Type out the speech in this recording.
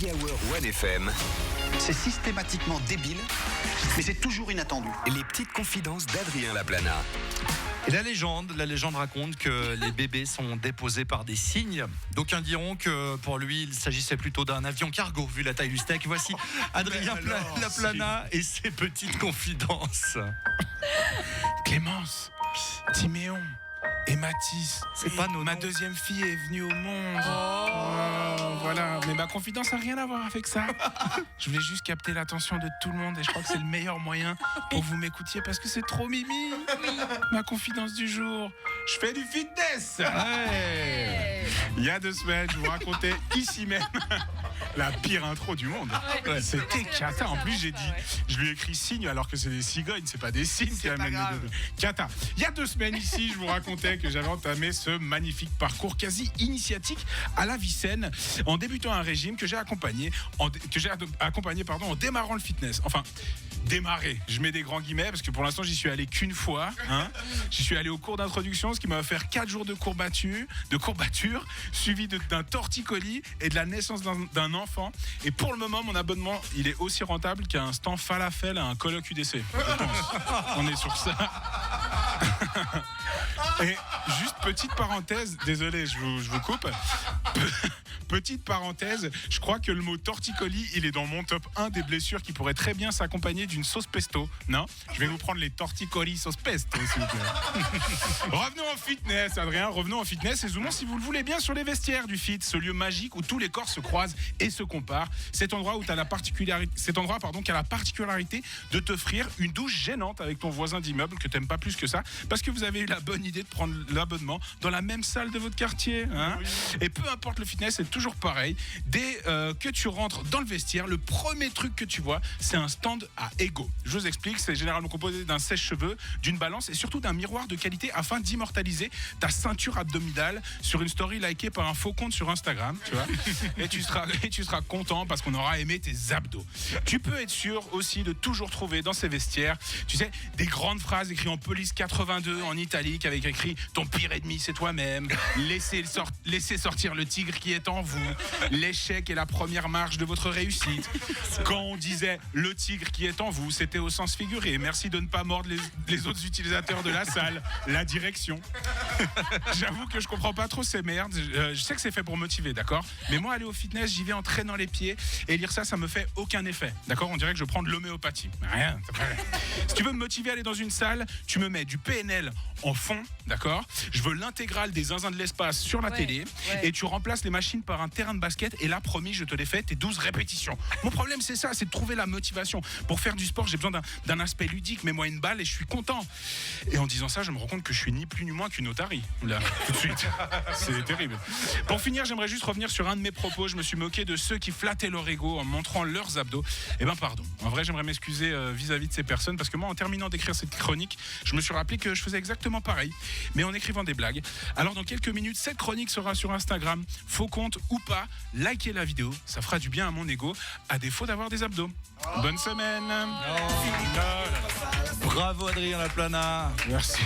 Happy Hour 1FM. C'est systématiquement débile, mais c'est toujours inattendu. Les petites confidences d'Adrien Laplana. Et la légende raconte que les bébés sont déposés par des cygnes. D'aucuns diront que pour lui, il s'agissait plutôt d'un avion cargo, vu la taille du steak. Voici Adrien Laplana et ses petites confidences. Clémence, Timéon et Mathis. C'est pas nos Ma noms. deuxième fille est venue au monde. Voilà, mais ma confidence n'a rien à voir avec ça. Je voulais juste capter l'attention de tout le monde et je crois que c'est le meilleur moyen pour que vous m'écoutiez parce que c'est trop mimi. Ma confidence du jour, je fais du fitness. Ouais. Il y a 2 semaines, je vous racontais ici même la pire intro du monde. Ouais, c'était cata. En plus, j'ai dit, je lui ai écrit cygne alors que c'est des cigognes, c'est pas des cygnes qui amènent les bébés. Cata. Il y a 2 semaines ici, je vous racontais que j'avais entamé ce magnifique parcours quasi initiatique à la vie saine en débutant un régime que j'ai accompagné en démarrant le fitness. Enfin, démarrer, je mets des grands guillemets parce que pour l'instant j'y suis allé qu'une fois. J'y suis allé au cours d'introduction, ce qui m'a offert 4 jours de courbature suivi d'un torticolis et de la naissance d'un enfant. Et pour le moment, mon abonnement, il est aussi rentable qu'un stand falafel à un colloque UDC. Je pense. On est sur ça. Et juste petite parenthèse, désolé, je vous coupe. Petite parenthèse, je crois que le mot torticolis, il est dans mon top 1 des blessures qui pourraient très bien s'accompagner d'une sauce pesto. Non ? Je vais vous prendre les torticolis sauce pesto, s'il vous plaît. Revenons en fitness, Adrien, revenons en fitness et zoomons, si vous le voulez bien, sur les vestiaires du fit, ce lieu magique où tous les corps se croisent et se comparent. Cet endroit qui a la particularité de t'offrir une douche gênante avec ton voisin d'immeuble que t'aimes pas plus que ça, parce que vous avez eu la bonne idée de prendre l'abonnement dans la même salle de votre quartier. Oui. Et peu importe le fitness, c'est toujours pareil. Dès que tu rentres dans le vestiaire, le premier truc que tu vois, c'est un stand à Ego. Je vous explique, c'est généralement composé d'un sèche-cheveux, d'une balance et surtout d'un miroir de qualité afin d'immortaliser ta ceinture abdominale sur une story likée par un faux compte sur Instagram, tu vois. et tu seras content parce qu'on aura aimé tes abdos. Tu peux être sûr aussi de toujours trouver dans ces vestiaires, tu sais, des grandes phrases écrites en police 82 en italique avec écrit « Ton pire ennemi, c'est toi-même. Laissez sortir le tigre qui est en vous. L'échec est la première marche de votre réussite. » Quand on disait « Le tigre qui est en vous », c'était au sens figuré. Merci de ne pas mordre les autres utilisateurs de la salle. La direction. J'avoue que je comprends pas trop ces merdes. Je sais que c'est fait pour motiver, d'accord ? Mais moi, aller au fitness, j'y vais en traînant les pieds et lire ça me fait aucun effet. D'accord ? On dirait que je prends de l'homéopathie. Rien. Si tu veux me motiver à aller dans une salle, tu me mets du PNL en fond, d'accord ? Je veux l'intégrale des zinzins de l'espace sur la télé et tu remplaces les machines par un terrain de basket et là, promis, je te l'ai fait, tes 12 répétitions. Mon problème, c'est ça, c'est de trouver la motivation. Pour faire du sport, j'ai besoin d'un aspect ludique. Mets-moi une balle et je suis content. Et en disant ça, je me rends compte que je suis ni plus ni moins qu'une otarie. Là, tout de suite. C'est terrible. Pour finir, j'aimerais juste revenir sur un de mes propos. Je me suis moqué de ceux qui flattaient leur ego en montrant leurs abdos. Eh ben, pardon. En vrai, j'aimerais m'excuser vis-à-vis de ces personnes parce que moi, en terminant d'écrire cette chronique, je me suis rappelé que je faisais exactement pareil, mais en écrivant des blagues. Alors, dans quelques minutes, cette chronique sera sur Instagram. Faux compte ou pas, likez la vidéo. Ça fera du bien à mon ego, à défaut d'avoir des abdos. Bonne semaine. Bravo Adrien Laplana. Merci.